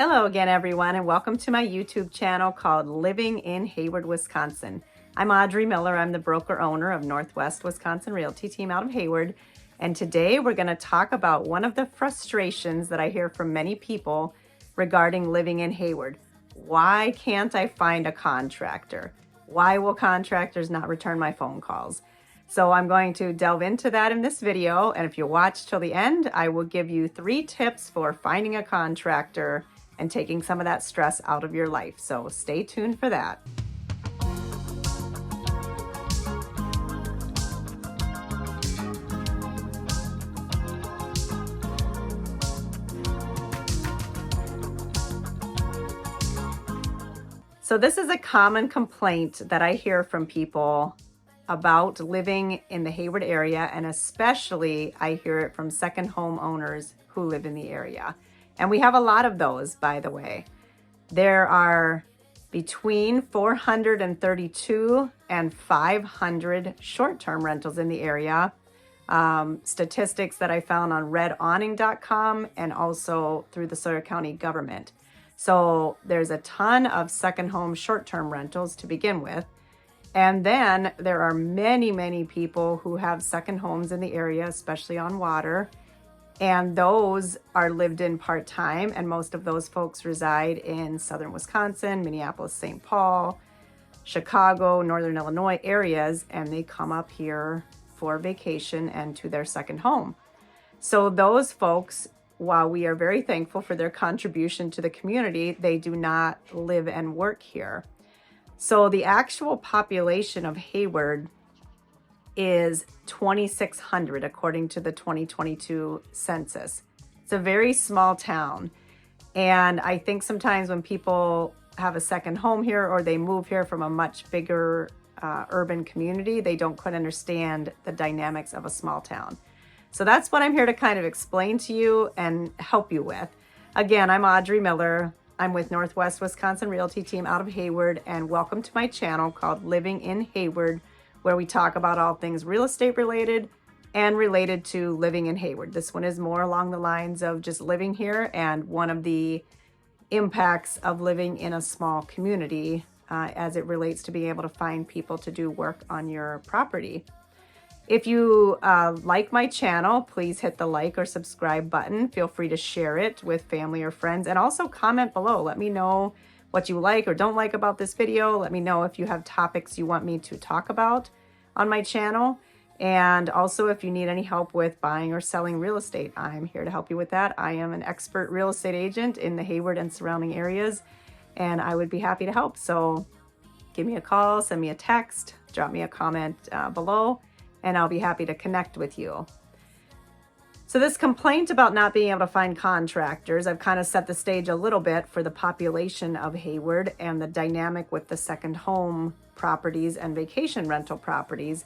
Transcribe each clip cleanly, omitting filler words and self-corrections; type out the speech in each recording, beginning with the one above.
Hello again, everyone, and welcome to my YouTube channel called Living in Hayward, Wisconsin. I'm Audrey Miller. I'm the broker owner of Northwest Wisconsin Realty Team out of Hayward. And today we're going to talk about one of the frustrations that I hear from many people regarding living in Hayward. Why can't I find a contractor? Why will contractors not return my phone calls? So I'm going to delve into that in this video. And if you watch till the end, I will give you 3 tips for finding a contractor and taking some of that stress out of your life. So stay tuned for that. So this is a common complaint that I hear from people about living in the Hayward area, and especially I hear it from second home owners who live in the area. And we have a lot of those, by the way. There are between 432 and 500 short-term rentals in the area. Statistics that I found on redawning.com and also through the Sawyer County government. So there's a ton of second home short-term rentals to begin with. And then there are many, many people who have second homes in the area, especially on water. And those are lived in part-time, and most of those folks reside in southern Wisconsin, Minneapolis, St. Paul, Chicago, northern Illinois areas, and they come up here for vacation and to their second home. So those folks, while we are very thankful for their contribution to the community, they do not live and work here. So the actual population of Hayward is 2,600 according to the 2022 census. It's a very small town. And I think sometimes when people have a second home here or they move here from a much bigger urban community, they don't quite understand the dynamics of a small town. So that's what I'm here to kind of explain to you and help you with. Again, I'm Audrey Miller. I'm with Northwest Wisconsin Realty Team out of Hayward, and welcome to my channel called Living in Hayward, where we talk about all things real estate related and related to living in Hayward. This one is more along the lines of just living here and one of the impacts of living in a small community as it relates to being able to find people to do work on your property. If you like my channel, please hit the like or subscribe button. Feel free to share it with family or friends, and also comment below. Let me know what you like or don't like about this video. Let me know if you have topics you want me to talk about on my channel. And also if you need any help with buying or selling real estate, I'm here to help you with that. I am an expert real estate agent in the Hayward and surrounding areas, and I would be happy to help. So give me a call, send me a text, drop me a comment below, and I'll be happy to connect with you. So this complaint about not being able to find contractors, I've kind of set the stage a little bit for the population of Hayward and the dynamic with the second home properties and vacation rental properties.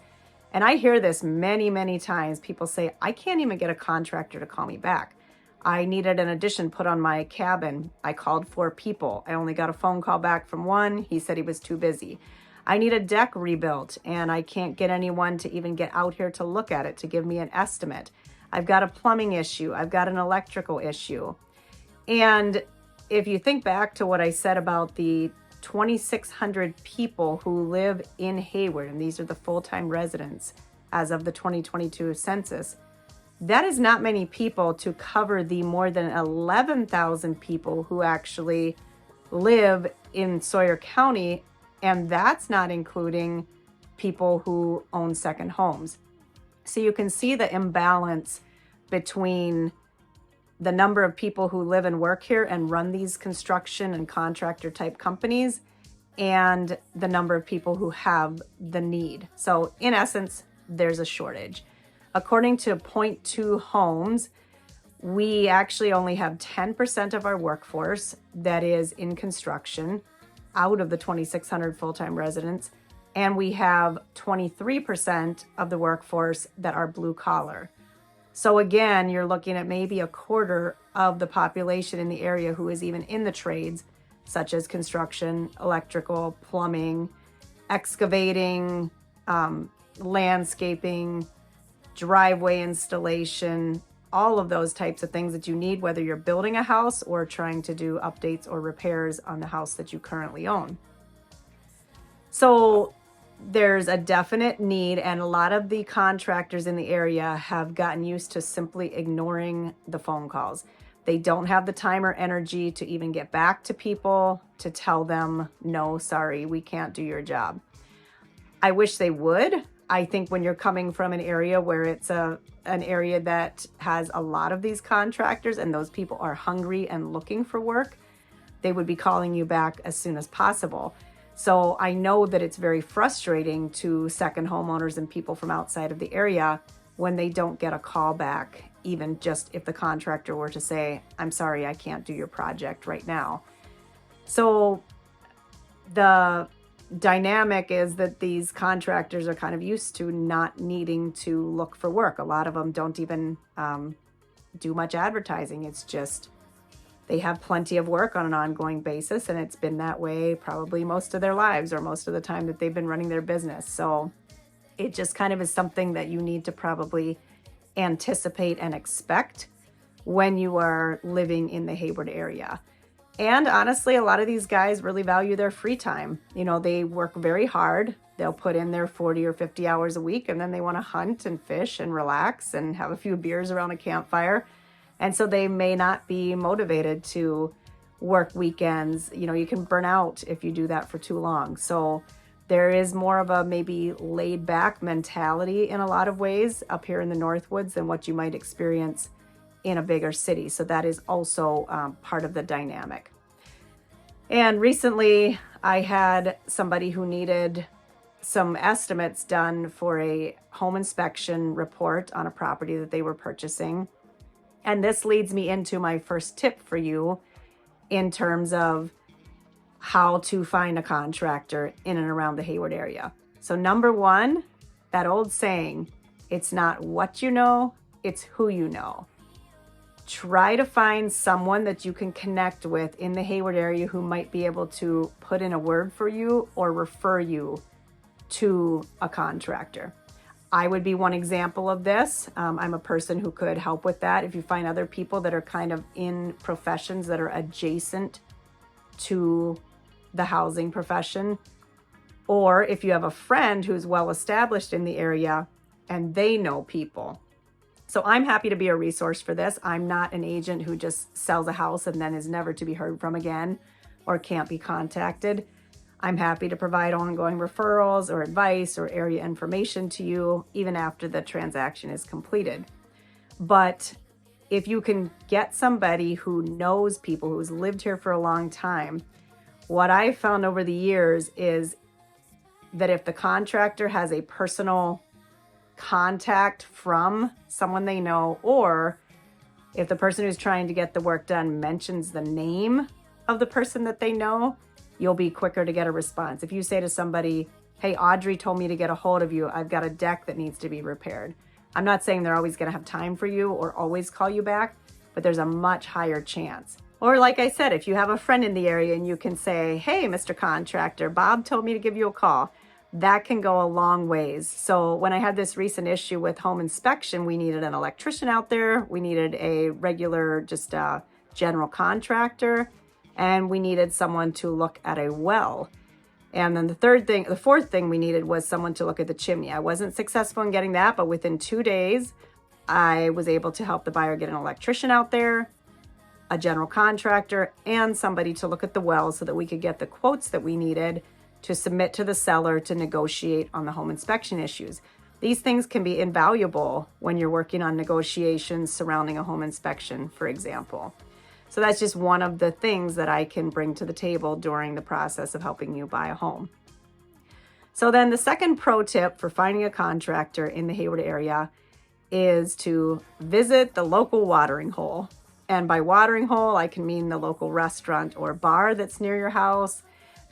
And I hear this many, many times. People say, I can't even get a contractor to call me back. I needed an addition put on my cabin. I called 4 people. I only got a phone call back from one. He said he was too busy. I need a deck rebuilt, and I can't get anyone to even get out here to look at it, to give me an estimate. I've got a plumbing issue. I've got an electrical issue. And if you think back to what I said about the 2,600 people who live in Hayward, and these are the full-time residents as of the 2022 census, that is not many people to cover the more than 11,000 people who actually live in Sawyer County, and that's not including people who own second homes. So you can see the imbalance between the number of people who live and work here and run these construction and contractor type companies and the number of people who have the need. So in essence, there's a shortage. According to Point 2 Homes, we actually only have 10% of our workforce that is in construction out of the 2,600 full-time residents. And we have 23% of the workforce that are blue collar. So again, you're looking at maybe a quarter of the population in the area who is even in the trades, such as construction, electrical, plumbing, excavating, landscaping, driveway installation, all of those types of things that you need, whether you're building a house or trying to do updates or repairs on the house that you currently own. So there's a definite need, and a lot of the contractors in the area have gotten used to simply ignoring the phone calls. They don't have the time or energy to even get back to people to tell them, no, sorry, we can't do your job. I wish they would. I think when you're coming from an area where it's an area that has a lot of these contractors and those people are hungry and looking for work, they would be calling you back as soon as possible. So I know that it's very frustrating to second homeowners and people from outside of the area when they don't get a call back, even just if the contractor were to say, I'm sorry, I can't do your project right now. So the dynamic is that these contractors are kind of used to not needing to look for work. A lot of them don't even do much advertising. It's just they have plenty of work on an ongoing basis, and it's been that way probably most of their lives or most of the time that they've been running their business. So it just kind of is something that you need to probably anticipate and expect when you are living in the Hayward area. And honestly, a lot of these guys really value their free time. You know, they work very hard. They'll put in their 40 or 50 hours a week, and then they want to hunt and fish and relax and have a few beers around a campfire. And so they may not be motivated to work weekends. You know, you can burn out if you do that for too long. So there is more of a maybe laid back mentality in a lot of ways up here in the Northwoods than what you might experience in a bigger city. So that is also part of the dynamic. And recently I had somebody who needed some estimates done for a home inspection report on a property that they were purchasing. And this leads me into my first tip for you in terms of how to find a contractor in and around the Hayward area. So number one, that old saying, it's not what you know, it's who you know. Try to find someone that you can connect with in the Hayward area who might be able to put in a word for you or refer you to a contractor. I would be one example of this. I'm a person who could help with that. If you find other people that are kind of in professions that are adjacent to the housing profession, or if you have a friend who's well established in the area and they know people. So I'm happy to be a resource for this. I'm not an agent who just sells a house and then is never to be heard from again or can't be contacted. I'm happy to provide ongoing referrals or advice or area information to you even after the transaction is completed. But if you can get somebody who knows people, who's lived here for a long time, what I've found over the years is that if the contractor has a personal contact from someone they know, or if the person who's trying to get the work done mentions the name of the person that they know, you'll be quicker to get a response. If you say to somebody, hey, Audrey told me to get a hold of you, I've got a deck that needs to be repaired. I'm not saying they're always going to have time for you or always call you back, but there's a much higher chance. Or like I said, if you have a friend in the area and you can say, hey, Mr. Contractor, Bob told me to give you a call, that can go a long ways. So when I had this recent issue with home inspection, we needed an electrician out there. We needed a regular, just a general contractor, and we needed someone to look at a well. And then the fourth thing we needed was someone to look at the chimney. I wasn't successful in getting that, but within 2 days, I was able to help the buyer get an electrician out there, a general contractor, and somebody to look at the well so that we could get the quotes that we needed to submit to the seller to negotiate on the home inspection issues. These things can be invaluable when you're working on negotiations surrounding a home inspection, for example. So that's just one of the things that I can bring to the table during the process of helping you buy a home. So then the second pro tip for finding a contractor in the Hayward area is to visit the local watering hole. And by watering hole, I can mean the local restaurant or bar that's near your house,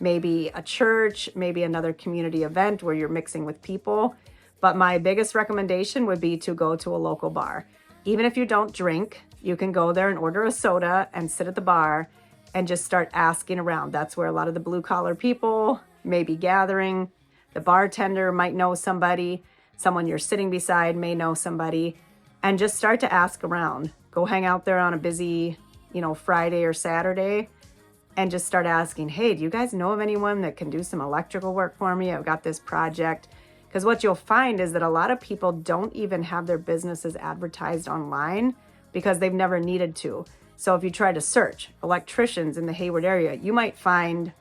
maybe a church, maybe another community event where you're mixing with people. But my biggest recommendation would be to go to a local bar. Even if you don't drink, you can go there and order a soda and sit at the bar and just start asking around. That's where a lot of the blue collar people may be gathering. The bartender might know somebody. Someone you're sitting beside may know somebody. and just start to ask around. Go hang out there on a busy, Friday or Saturday, and just start asking, hey, do you guys know of anyone that can do some electrical work for me? I've got this project. Because what you'll find is that a lot of people don't even have their businesses advertised online because they've never needed to. So if you try to search electricians in the Hayward area, you might find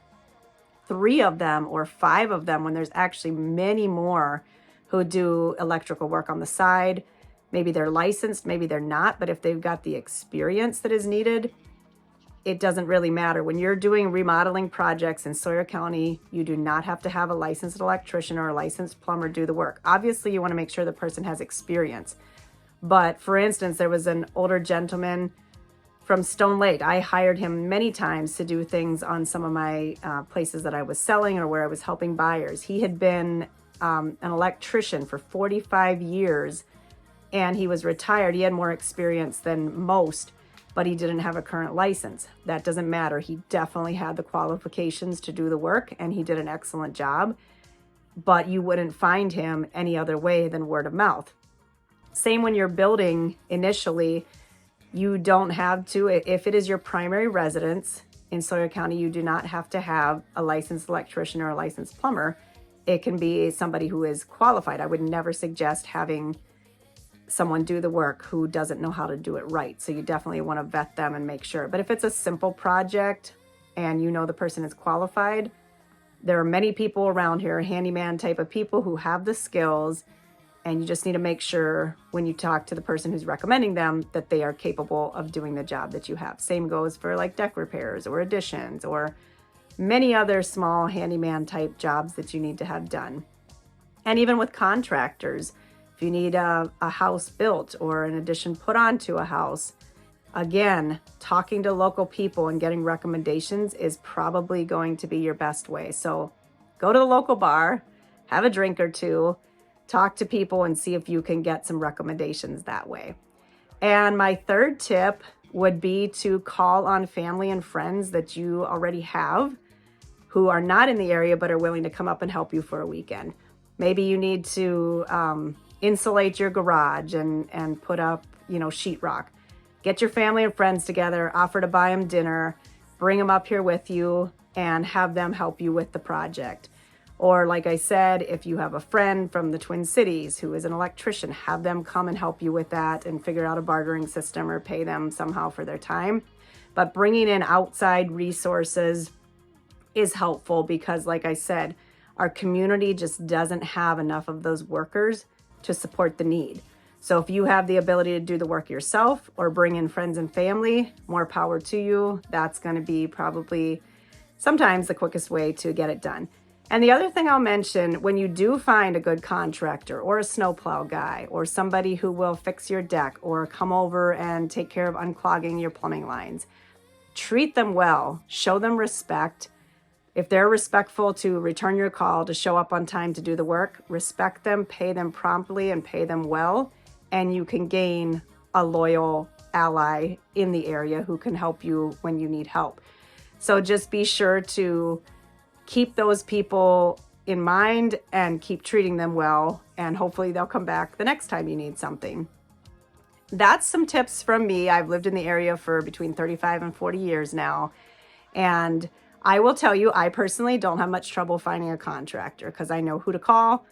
3 of them or 5 of them when there's actually many more who do electrical work on the side. Maybe they're licensed, maybe they're not, but if they've got the experience that is needed, it doesn't really matter. When you're doing remodeling projects in Sawyer County, you do not have to have a licensed electrician or a licensed plumber do the work. Obviously, you want to make sure the person has experience. But for instance, there was an older gentleman from Stone Lake. I hired him many times to do things on some of my places that I was selling or where I was helping buyers. He had been an electrician for 45 years and he was retired. He had more experience than most, but he didn't have a current license. That doesn't matter. He definitely had the qualifications to do the work and he did an excellent job, but you wouldn't find him any other way than word of mouth. Same when you're building initially, you don't have to, if it is your primary residence in Sawyer County, you do not have to have a licensed electrician or a licensed plumber. It can be somebody who is qualified. I would never suggest having someone do the work who doesn't know how to do it right. So you definitely want to vet them and make sure. But if it's a simple project and you know the person is qualified, there are many people around here, handyman type of people who have the skills, and you just need to make sure when you talk to the person who's recommending them that they are capable of doing the job that you have. Same goes for like deck repairs or additions or many other small handyman type jobs that you need to have done. And even with contractors, if you need a house built or an addition put onto a house, again, talking to local people and getting recommendations is probably going to be your best way. So go to the local bar, have a drink or two, talk to people and see if you can get some recommendations that way. And my third tip would be to call on family and friends that you already have who are not in the area but are willing to come up and help you for a weekend. Maybe you need to insulate your garage and put up, sheetrock. Get your family and friends together, offer to buy them dinner, bring them up here with you and have them help you with the project. Or like I said, if you have a friend from the Twin Cities who is an electrician, have them come and help you with that and figure out a bartering system or pay them somehow for their time. But bringing in outside resources is helpful because, like I said, our community just doesn't have enough of those workers to support the need. So if you have the ability to do the work yourself or bring in friends and family, more power to you. That's going to be probably sometimes the quickest way to get it done. And the other thing I'll mention, when you do find a good contractor or a snowplow guy or somebody who will fix your deck or come over and take care of unclogging your plumbing lines, treat them well, show them respect. If they're respectful to return your call, to show up on time to do the work, respect them, pay them promptly and pay them well, and you can gain a loyal ally in the area who can help you when you need help. So just be sure to keep those people in mind and keep treating them well, and hopefully they'll come back the next time you need something. That's some tips from me. I've lived in the area for between 35 and 40 years now, and I will tell you, I personally don't have much trouble finding a contractor because I know who to call.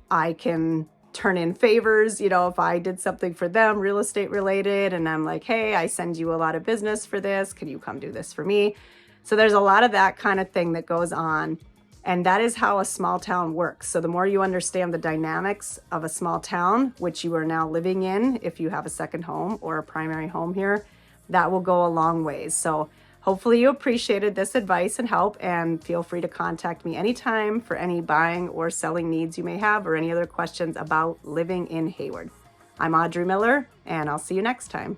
I can turn in favors, if I did something for them, real estate related, and I'm like, hey, I send you a lot of business for this. Can you come do this for me? So there's a lot of that kind of thing that goes on. And that is how a small town works. So the more you understand the dynamics of a small town, which you are now living in, if you have a second home or a primary home here, that will go a long ways. So hopefully you appreciated this advice and help, and feel free to contact me anytime for any buying or selling needs you may have or any other questions about living in Hayward. I'm Audrey Miller, and I'll see you next time.